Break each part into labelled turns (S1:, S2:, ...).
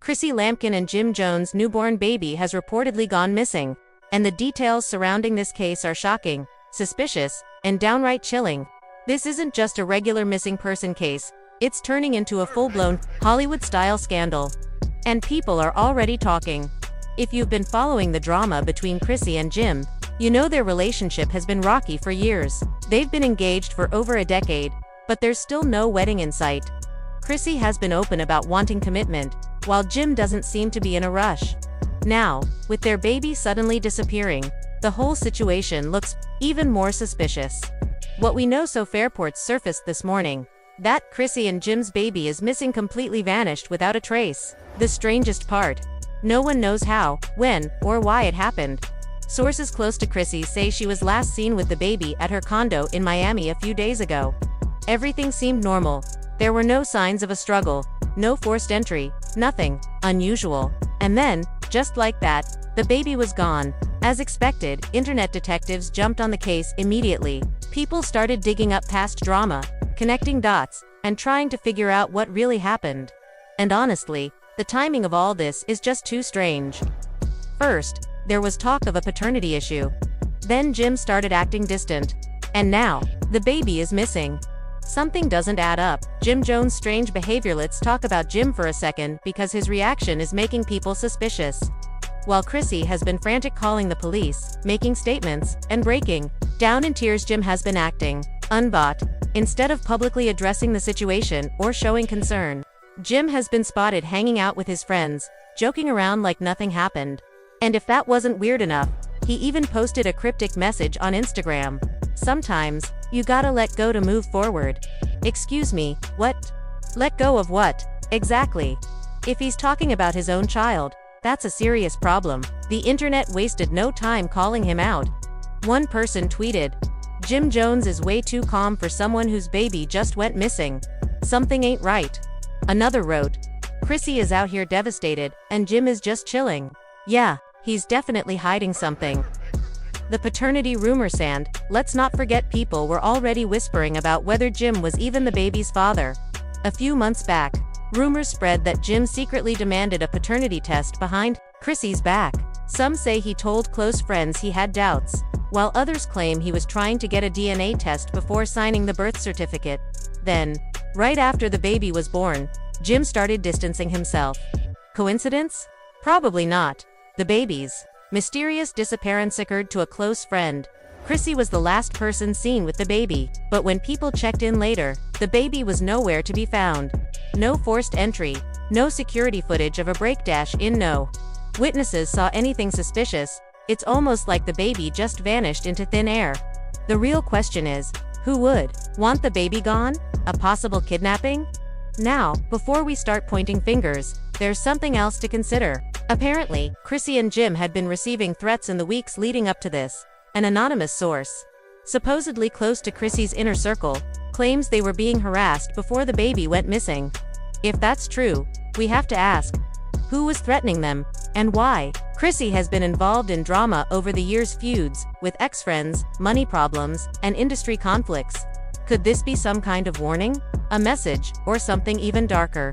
S1: Chrissy Lampkin and Jim Jones' newborn baby has reportedly gone missing, and the details surrounding this case are shocking, suspicious, and downright chilling. This isn't just a regular missing person case, it's turning into a full-blown, Hollywood-style scandal. And people are already talking. If you've been following the drama between Chrissy and Jim, you know their relationship has been rocky for years. They've been engaged for over a decade, but there's still no wedding in sight. Chrissy has been open about wanting commitment, while Jim doesn't seem to be in a rush. Now, with their baby suddenly disappearing, the whole situation looks even more suspicious. What we know so far surfaced this morning, that Chrissy and Jim's baby is missing, completely vanished without a trace. The strangest part, no one knows how, when, or why it happened. Sources close to Chrissy say she was last seen with the baby at her condo in Miami a few days ago. Everything seemed normal. There were no signs of a struggle, no forced entry, nothing unusual. And then, just like that, the baby was gone. As expected, internet detectives jumped on the case immediately. People started digging up past drama, connecting dots, and trying to figure out what really happened. And honestly, the timing of all this is just too strange. First, there was talk of a paternity issue. Then Jim started acting distant. And now, the baby is missing. Something doesn't add up. Jim Jones' strange behavior. Let's talk about Jim for a second, because his reaction is making people suspicious. While Chrissy has been frantic, calling the police, making statements, and breaking down in tears, Jim has been acting unbought. Instead of publicly addressing the situation or showing concern, Jim has been spotted hanging out with his friends, joking around like nothing happened. And if that wasn't weird enough, he even posted a cryptic message on Instagram. Sometimes, you gotta let go to move forward. Excuse me, what? Let go of what? Exactly. If he's talking about his own child, that's a serious problem. The internet wasted no time calling him out. One person tweeted, "Jim Jones is way too calm for someone whose baby just went missing. Something ain't right." Another wrote, "Chrissy is out here devastated, and Jim is just chilling. Yeah, he's definitely hiding something." The paternity rumor sand, let's not forget, people were already whispering about whether Jim was even the baby's father. A few months back, rumors spread that Jim secretly demanded a paternity test behind Chrissy's back. Some say he told close friends he had doubts, while others claim he was trying to get a DNA test before signing the birth certificate. Then, right after the baby was born, Jim started distancing himself. Coincidence? Probably not. The baby's mysterious disappearance occurred to a close friend. Chrissy was the last person seen with the baby, but when people checked in later, the baby was nowhere to be found. No forced entry, no security footage of a breakdash, no witnesses saw anything suspicious. It's almost like the baby just vanished into thin air. The real question is, who would want the baby gone? A possible kidnapping? Now, before we start pointing fingers, there's something else to consider. Apparently, Chrissy and Jim had been receiving threats in the weeks leading up to this. An anonymous source, supposedly close to Chrissy's inner circle, claims they were being harassed before the baby went missing. If that's true, we have to ask, who was threatening them, and why? Chrissy has been involved in drama over the years, feuds with ex-friends, money problems, and industry conflicts. Could this be some kind of warning, a message, or something even darker?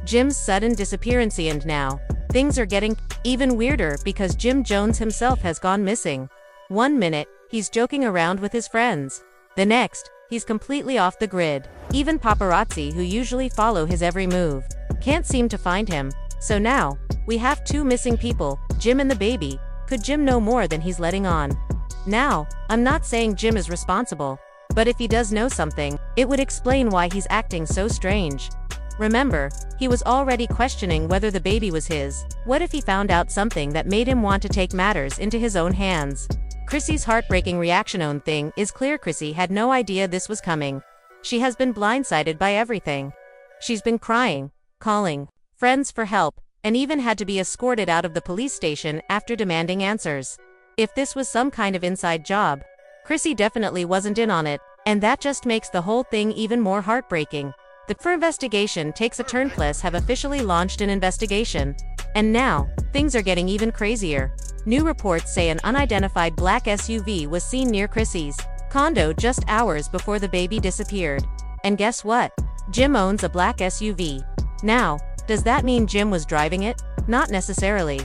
S1: Jim's sudden disappearance, and now, things are getting even weirder because Jim Jones himself has gone missing. One minute, he's joking around with his friends. The next, he's completely off the grid. Even paparazzi, who usually follow his every move, can't seem to find him. So now, we have two missing people, Jim and the baby. Could Jim know more than he's letting on? Now, I'm not saying Jim is responsible, but if he does know something, it would explain why he's acting so strange. Remember, he was already questioning whether the baby was his. What if he found out something that made him want to take matters into his own hands? Chrissy's heartbreaking reaction. Own thing is clear, Chrissy had no idea this was coming. She has been blindsided by everything. She's been crying, calling friends for help, and even had to be escorted out of the police station after demanding answers. If this was some kind of inside job, Chrissy definitely wasn't in on it, and that just makes the whole thing even more heartbreaking. The investigation takes a turn. Police have officially launched an investigation. And now, things are getting even crazier. New reports say an unidentified black SUV was seen near Chrissy's condo just hours before the baby disappeared. And guess what? Jim owns a black SUV. Now, Does that mean Jim was driving it? Not necessarily.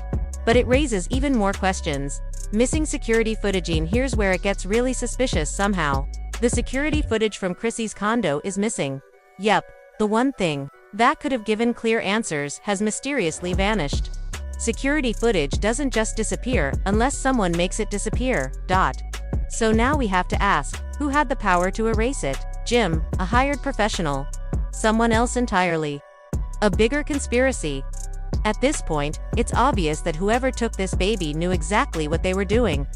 S1: But it raises even more questions. Missing security footage. Here's where it gets really suspicious somehow. The security footage from Chrissy's condo is missing. Yep, the one thing that could have given clear answers has mysteriously vanished. Security footage doesn't just disappear unless someone makes it disappear. So now we have to ask, who had the power to erase it? Jim, a hired professional? Someone else entirely? A bigger conspiracy? At this point, it's obvious that whoever took this baby knew exactly what they were doing.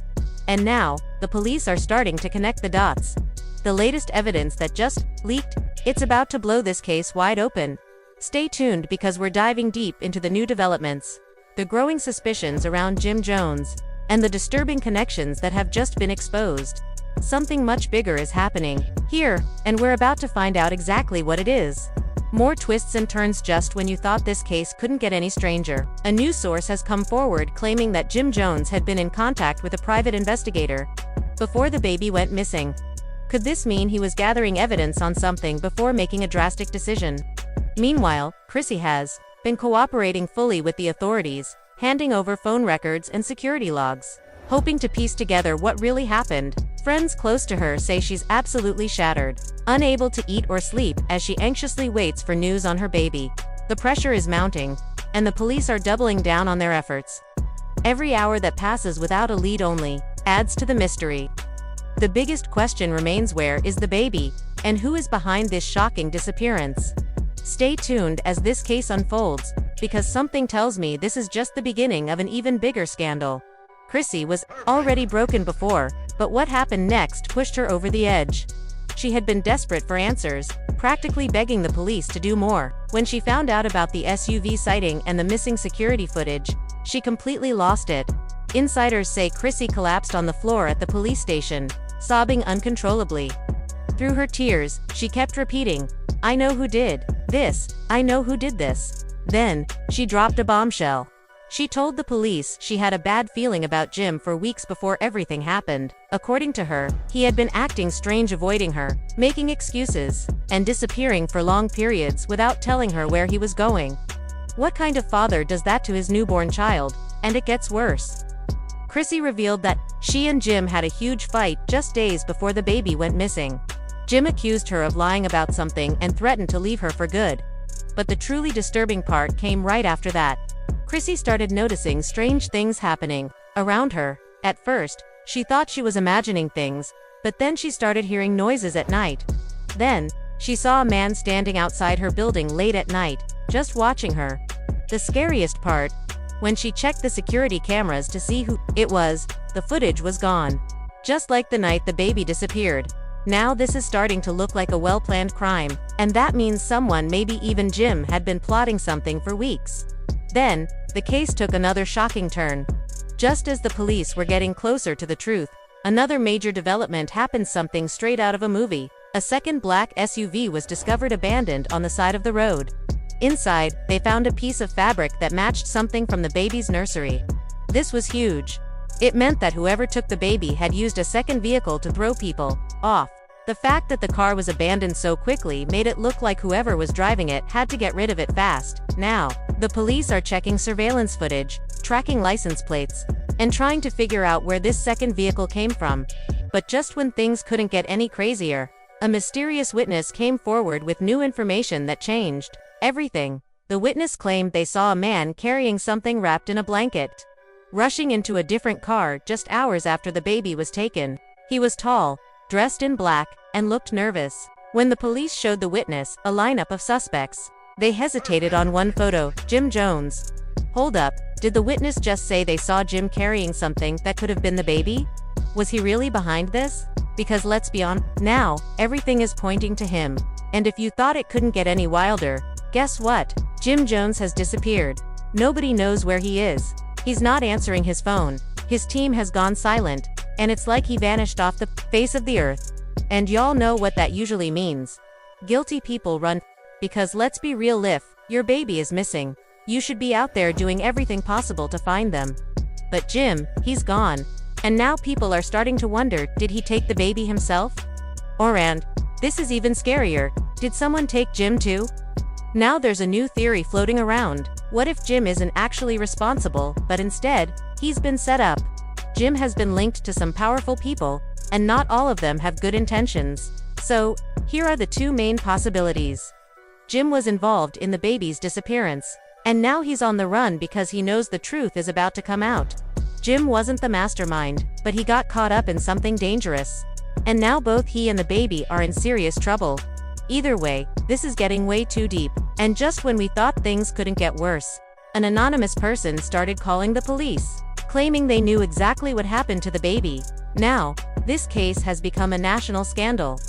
S1: And now, the police are starting to connect the dots. The latest evidence that just leaked, it's about to blow this case wide open. Stay tuned because we're diving deep into the new developments, the growing suspicions around Jim Jones, and the disturbing connections that have just been exposed. Something much bigger is happening here, and we're about to find out exactly what it is. More twists and turns just when you thought this case couldn't get any stranger. A news source has come forward claiming that Jim Jones had been in contact with a private investigator before the baby went missing. Could this mean he was gathering evidence on something before making a drastic decision? Meanwhile, Chrissy has been cooperating fully with the authorities, handing over phone records and security logs, hoping to piece together what really happened. Friends close to her say she's absolutely shattered, unable to eat or sleep as she anxiously waits for news on her baby. The pressure is mounting, and the police are doubling down on their efforts. Every hour that passes without a lead only adds to the mystery. The biggest question remains, where is the baby, and who is behind this shocking disappearance? Stay tuned as this case unfolds, because something tells me this is just the beginning of an even bigger scandal. Chrissy was already broken before, but what happened next pushed her over the edge. She had been desperate for answers, practically begging the police to do more. When she found out about the SUV sighting and the missing security footage, she completely lost it. Insiders say Chrissy collapsed on the floor at the police station, sobbing uncontrollably. Through her tears, she kept repeating, "I know who did this, I know who did this." Then, she dropped a bombshell. She told the police she had a bad feeling about Jim for weeks before everything happened. According to her, he had been acting strange, avoiding her, making excuses, and disappearing for long periods without telling her where he was going. What kind of father does that to his newborn child? And it gets worse. Chrissy revealed that she and Jim had a huge fight just days before the baby went missing. Jim accused her of lying about something and threatened to leave her for good. But the truly disturbing part came right after that. Chrissy started noticing strange things happening around her. At first, she thought she was imagining things, but then she started hearing noises at night. Then, she saw a man standing outside her building late at night, just watching her. The scariest part, when she checked the security cameras to see who it was, the footage was gone. Just like the night the baby disappeared. Now this is starting to look like a well-planned crime, and that means someone, maybe even Jim, had been plotting something for weeks. Then, the case took another shocking turn. Just as the police were getting closer to the truth, another major development happened, something straight out of a movie. A second black SUV was discovered abandoned on the side of the road. Inside, they found a piece of fabric that matched something from the baby's nursery. This was huge. It meant that whoever took the baby had used a second vehicle to throw people off. The fact that the car was abandoned so quickly made it look like whoever was driving it had to get rid of it fast. Now, the police are checking surveillance footage, tracking license plates, and trying to figure out where this second vehicle came from. But just when things couldn't get any crazier, a mysterious witness came forward with new information that changed everything. The witness claimed they saw a man carrying something wrapped in a blanket, rushing into a different car just hours after the baby was taken. He was tall, dressed in black, and looked nervous. When the police showed the witness a lineup of suspects, they hesitated on one photo, Jim Jones. Hold up, did the witness just say they saw Jim carrying something that could have been the baby? Was he really behind this? Because let's be honest, now, everything is pointing to him. And if you thought it couldn't get any wilder, guess what? Jim Jones has disappeared. Nobody knows where he is. He's not answering his phone. His team has gone silent, and it's like he vanished off the face of the earth. And y'all know what that usually means. Guilty people run, because let's be real, if your baby is missing, you should be out there doing everything possible to find them. But Jim, he's gone. And now people are starting to wonder, did he take the baby himself? Or, and this is even scarier, did someone take Jim too? Now there's a new theory floating around. What if Jim isn't actually responsible, but instead, he's been set up? Jim has been linked to some powerful people, and not all of them have good intentions. So, here are the two main possibilities. Jim was involved in the baby's disappearance, and now he's on the run because he knows the truth is about to come out. Jim wasn't the mastermind, but he got caught up in something dangerous. And now both he and the baby are in serious trouble. Either way, this is getting way too deep. And just when we thought things couldn't get worse, an anonymous person started calling the police, claiming they knew exactly what happened to the baby. Now, this case has become a national scandal.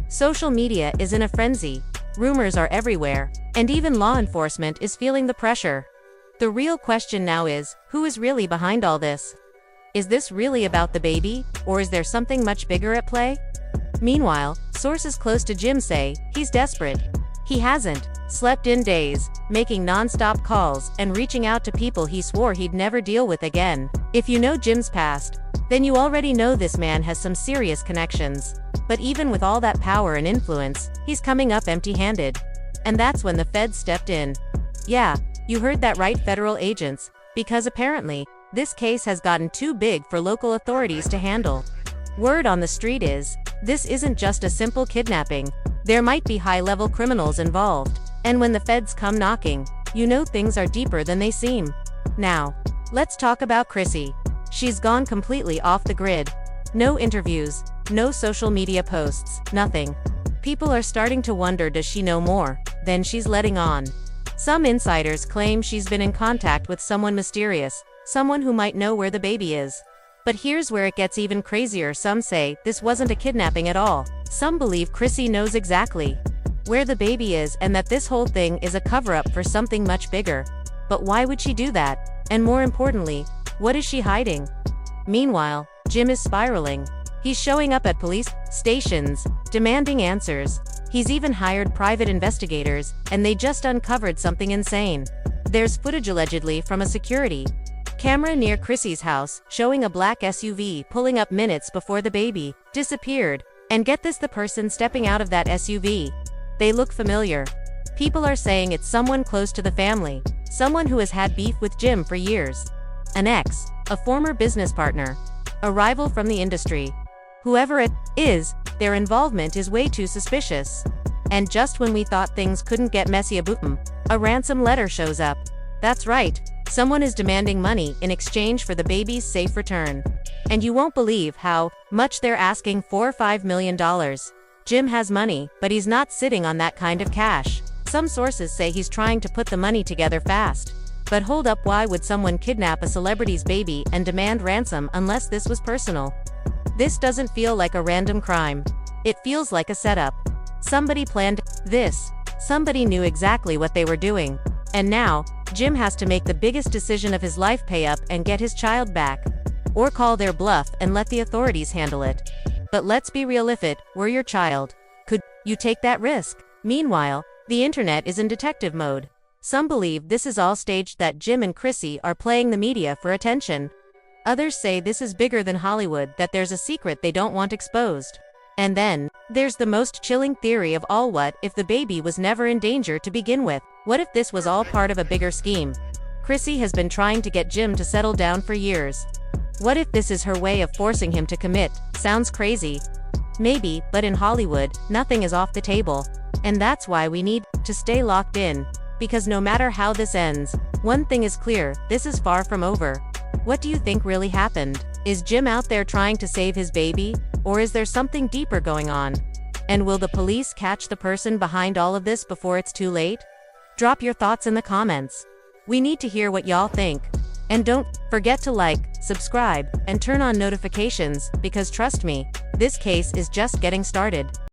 S1: Social media is in a frenzy. Rumors are everywhere, and even law enforcement is feeling the pressure. The real question now is, who is really behind all this? Is this really about the baby, or is there something much bigger at play? Meanwhile, sources close to Jim say he's desperate. He hasn't slept in days, making non-stop calls and reaching out to people he swore he'd never deal with again. If you know Jim's past, then you already know this man has some serious connections. But even with all that power and influence, he's coming up empty-handed. And that's when the feds stepped in. Yeah, you heard that right, federal agents, because apparently, this case has gotten too big for local authorities to handle. Word on the street is, this isn't just a simple kidnapping. There might be high-level criminals involved. And when the feds come knocking, you know things are deeper than they seem. Now, let's talk about Chrissy. She's gone completely off the grid. No interviews, no social media posts, nothing. People are starting to wonder, does she know more than she's letting on? Some insiders claim she's been in contact with someone mysterious, someone who might know where the baby is. But here's where it gets even crazier. Some say this wasn't a kidnapping at all. Some believe Chrissy knows exactly where the baby is and that this whole thing is a cover-up for something much bigger. But why would she do that? And more importantly, what is she hiding? Meanwhile, Jim is spiraling. He's showing up at police stations, demanding answers. He's even hired private investigators, and they just uncovered something insane. There's footage allegedly from a security camera near Chrissy's house, showing a black SUV pulling up minutes before the baby disappeared. And get this, the person stepping out of that SUV. They look familiar. People are saying it's someone close to the family, someone who has had beef with Jim for years. An ex, a former business partner, a rival from the industry. Whoever it is, their involvement is way too suspicious. And just when we thought things couldn't get messy, a ransom letter shows up. That's right, someone is demanding money in exchange for the baby's safe return. And you won't believe how much they're asking, $4 or $5 million. Jim has money, but he's not sitting on that kind of cash. Some sources say he's trying to put the money together fast. But hold up, why would someone kidnap a celebrity's baby and demand ransom unless this was personal? This doesn't feel like a random crime. It feels like a setup. Somebody planned this. Somebody knew exactly what they were doing. And now, Jim has to make the biggest decision of his life: pay up and get his child back, or call their bluff and let the authorities handle it. But let's be real, if it were your child, could you take that risk? Meanwhile, the internet is in detective mode. Some believe this is all staged, that Jim and Chrissy are playing the media for attention. Others say this is bigger than Hollywood, that there's a secret they don't want exposed. And then, there's the most chilling theory of all: what if the baby was never in danger to begin with? What if this was all part of a bigger scheme? Chrissy has been trying to get Jim to settle down for years. What if this is her way of forcing him to commit? Sounds crazy. Maybe, but in Hollywood, nothing is off the table. And that's why we need to stay locked in. Because no matter how this ends, one thing is clear: this is far from over. What do you think really happened? Is Jim out there trying to save his baby? Or is there something deeper going on? And will the police catch the person behind all of this before it's too late? Drop your thoughts in the comments. We need to hear what y'all think. And don't forget to like, subscribe, and turn on notifications, because trust me, this case is just getting started.